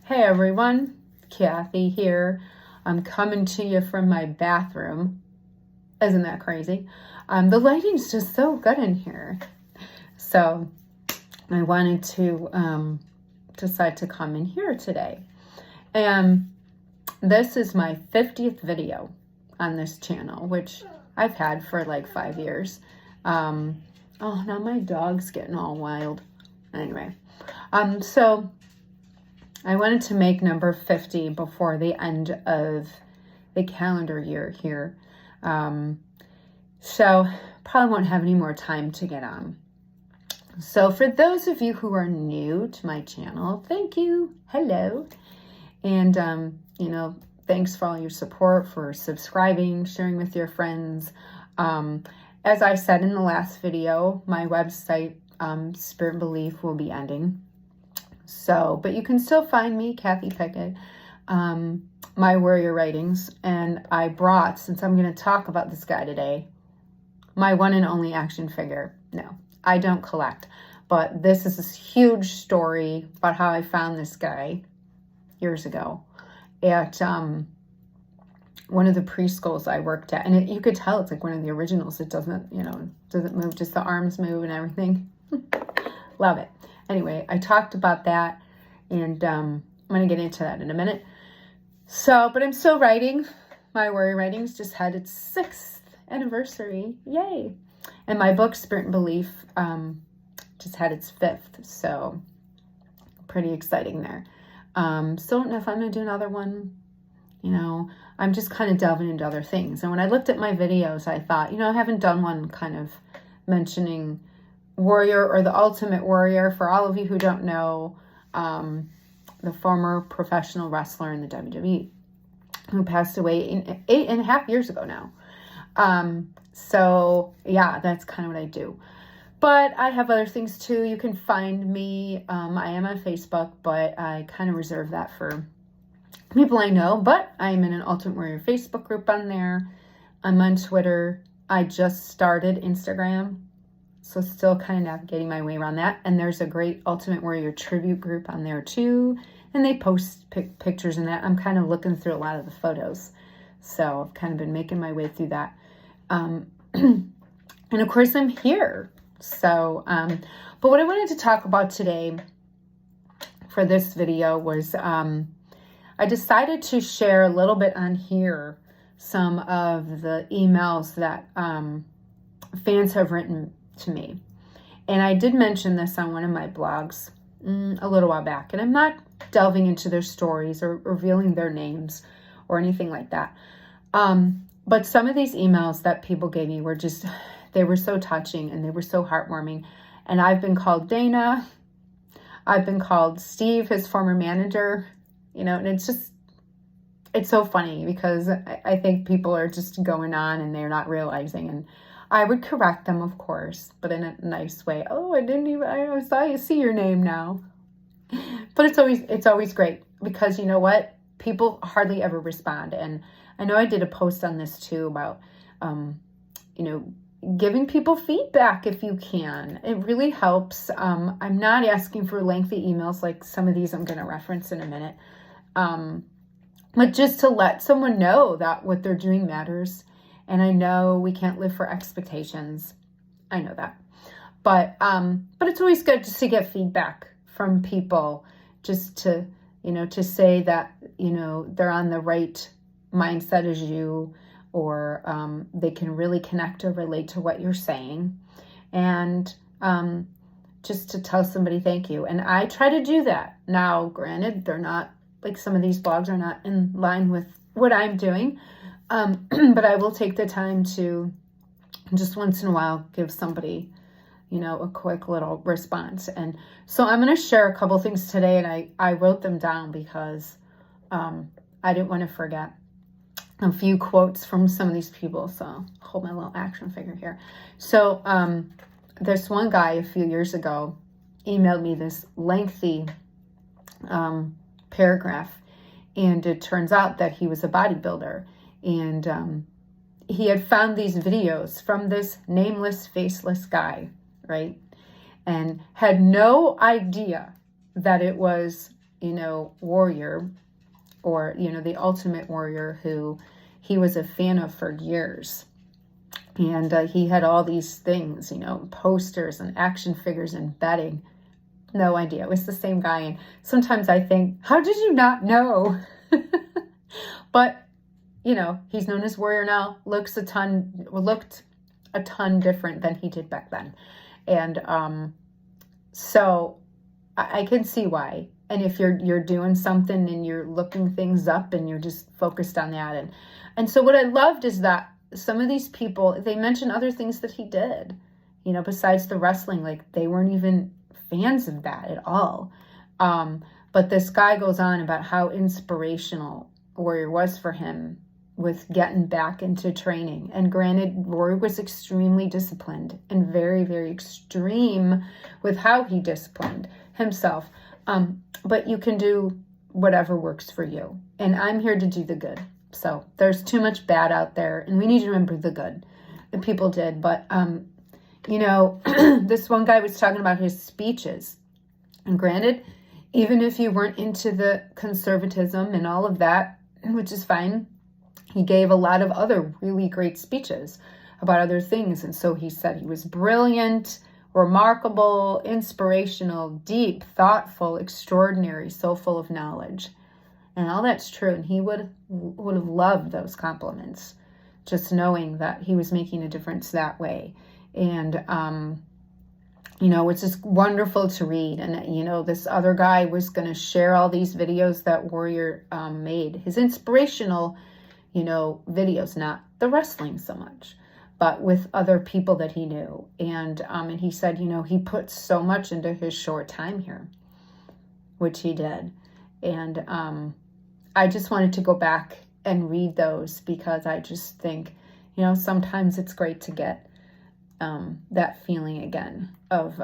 Hey everyone, Kathy here. I'm coming to you from my bathroom. Isn't that crazy? The lighting's just so good in here. So I wanted to decide to come in here today. And this is my 50th video on this channel, which I've had for like 5 years. Oh, now my dog's getting all wild. Anyway, so I wanted to make number 50 before the end of the calendar year here. So probably won't have any more time to get on. So for those of you who are new to my channel, thank you. Hello. And, thanks for all your support, for subscribing, sharing with your friends. As I said in the last video, my website, Spirit and Belief, will be ending. So, but you can still find me, Kathy Pickett, my warrior writings. And I brought, since I'm going to talk about this guy today, my one and only action figure. No, I don't collect. But this is this huge story about how I found this guy years ago at one of the preschools I worked at. And you could tell it's like one of the originals. It doesn't move, just the arms move and everything. Love it. Anyway, I talked about that, and I'm going to get into that in a minute. So, but I'm still writing. My warrior writings just had its 6th anniversary. Yay. And my book, Spirit and Belief, just had its 5th. So, pretty exciting there. Still don't know if I'm going to do another one. I'm just kind of delving into other things. And when I looked at my videos, I thought, I haven't done one kind of mentioning warrior or the ultimate warrior. For all of you who don't know, the former professional wrestler in the WWE who passed away 8.5 years ago now. So yeah, that's kind of what I do. But I have other things too. You can find me. I am on Facebook, but I kind of reserve that for people I know. But I'm in an Ultimate Warrior Facebook group on there. I'm on Twitter. I just started Instagram, so still kind of navigating my way around that. And there's a great Ultimate Warrior tribute group on there too. And they post pictures in that. I'm kind of looking through a lot of the photos. So I've kind of been making my way through that. And of course I'm here. So, but what I wanted to talk about today for this video was, I decided to share a little bit on here some of the emails that, fans have written to me. And I did mention this on one of my blogs a little while back, and I'm not delving into their stories or revealing their names or anything like that. But some of these emails that people gave me were just, they were so touching and they were so heartwarming. And I've been called Dana. I've been called Steve, his former manager, and it's so funny because I think people are just going on and they're not realizing. And I would correct them, of course, but in a nice way. Oh, I see your name now. But it's always great because you know what? People hardly ever respond. And I know I did a post on this too about, giving people feedback if you can. It really helps. I'm not asking for lengthy emails like some of these I'm going to reference in a minute. But just to let someone know that what they're doing matters. And I know we can't live for expectations. I know that. But it's always good just to get feedback from people, just to, to say that, they're on the right mindset as you, or they can really connect or relate to what you're saying. And just to tell somebody thank you. And I try to do that. Now, granted, they're not, like some of these blogs are not in line with what I'm doing. But I will take the time to just once in a while give somebody, a quick little response. And so I'm going to share a couple things today, and I wrote them down because I didn't want to forget a few quotes from some of these people. So hold my little action figure here. So this one guy a few years ago emailed me this lengthy paragraph, and it turns out that he was a bodybuilder. And he had found these videos from this nameless, faceless guy, right? And had no idea that it was warrior, or, the ultimate warrior who he was a fan of for years. And he had all these things, posters and action figures and bedding. No idea. It was the same guy. And sometimes I think, how did you not know? But, he's known as Warrior now. Looked a ton different than he did back then. And so I can see why. And if you're doing something and you're looking things up and you're just focused on that. And so what I loved is that some of these people, they mention other things that he did, besides the wrestling. Like, they weren't even fans of that at all. But this guy goes on about how inspirational Warrior was for him with getting back into training. And granted, Warrior was extremely disciplined and very, very extreme with how he disciplined himself. But you can do whatever works for you. And I'm here to do the good. So there's too much bad out there, and we need to remember the good that people did. But, this one guy was talking about his speeches. And granted, even if you weren't into the conservatism and all of that, which is fine, he gave a lot of other really great speeches about other things. And so he said he was brilliant, remarkable, inspirational, deep, thoughtful, extraordinary, so full of knowledge. And all that's true. And he would have loved those compliments, just knowing that he was making a difference that way. And, it's just wonderful to read. And, this other guy was going to share all these videos that Warrior made. His inspirational, videos, not the wrestling so much, but with other people that he knew. And he said, he put so much into his short time here, which he did. And I just wanted to go back and read those, because I just think, sometimes it's great to get that feeling again of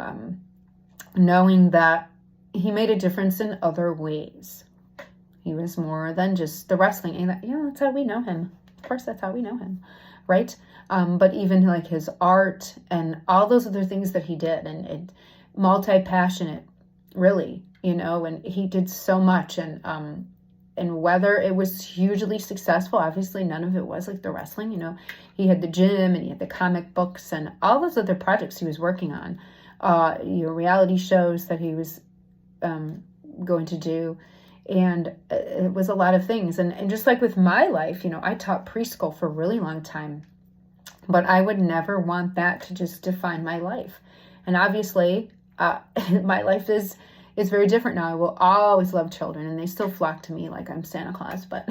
knowing that he made a difference in other ways. He was more than just the wrestling. And that's how we know him. Of course, that's how we know him, right? But even like his art and all those other things that he did, and multi-passionate, really, and he did so much. And whether it was hugely successful, obviously none of it was like the wrestling. He had the gym and he had the comic books and all those other projects he was working on, reality shows that he was going to do. And it was a lot of things. And just like with my life, I taught preschool for a really long time, but I would never want that to just define my life. And obviously, my life is very different now. I will always love children, and they still flock to me like I'm Santa Claus, but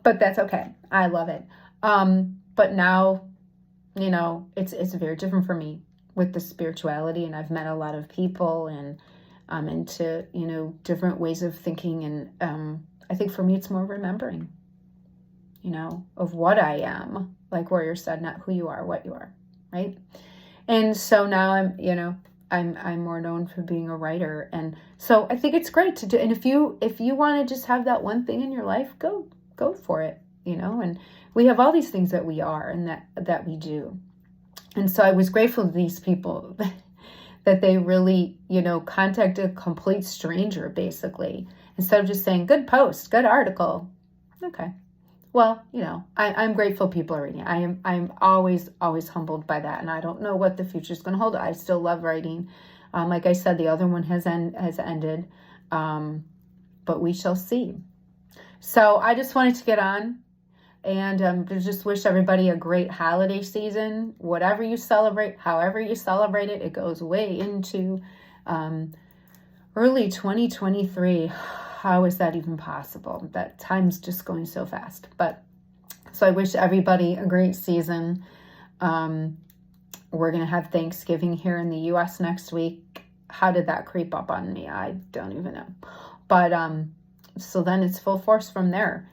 but that's okay. I love it. But now, it's very different for me with the spirituality, and I've met a lot of people, and I'm into, different ways of thinking. And I think for me, it's more remembering, of what I am, like Warrior said, not who you are, what you are, right? And so now I'm more known for being a writer. And so I think it's great to do. And if you want to just have that one thing in your life, go for it, and we have all these things that we are and that we do. And so I was grateful to these people that they really, contacted a complete stranger, basically, instead of just saying, good post, good article. Okay. Well, I'm grateful people are reading. I'm always humbled by that. And I don't know what the future is going to hold. I still love writing. Like I said, the other one has ended, but we shall see. So I just wanted to get on and just wish everybody a great holiday season. Whatever you celebrate, however you celebrate it, it goes way into early 2023. How is that even possible? That time's just going so fast. But so I wish everybody a great season. We're going to have Thanksgiving here in the U.S. next week. How did that creep up on me? I don't even know. But so then it's full force from there,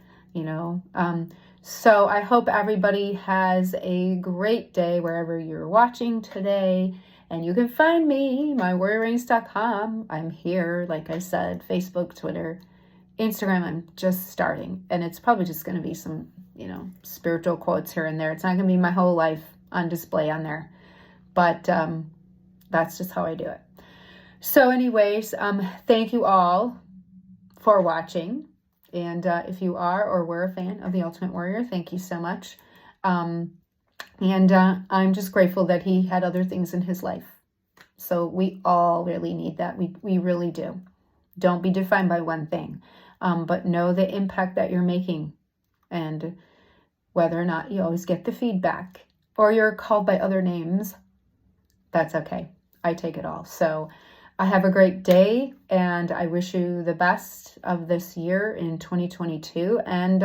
So I hope everybody has a great day wherever you're watching today. And you can find me, mywarriorreigns.com. I'm here, like I said, Facebook, Twitter, Instagram. I'm just starting. And it's probably just going to be some, spiritual quotes here and there. It's not going to be my whole life on display on there. But that's just how I do it. So anyways, thank you all for watching. And if you are or were a fan of The Ultimate Warrior, thank you so much. And I'm just grateful that he had other things in his life. So we all really need that. We really do. Don't be defined by one thing, but know the impact that you're making. And whether or not you always get the feedback or you're called by other names, that's okay. I take it all. So I have a great day, and I wish you the best of this year in 2022. And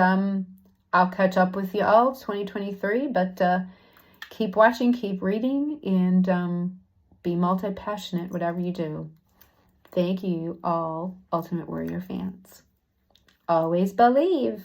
I'll catch up with you all 2023, but keep watching, keep reading, and be multi-passionate, whatever you do. Thank you all, Ultimate Warrior fans. Always believe.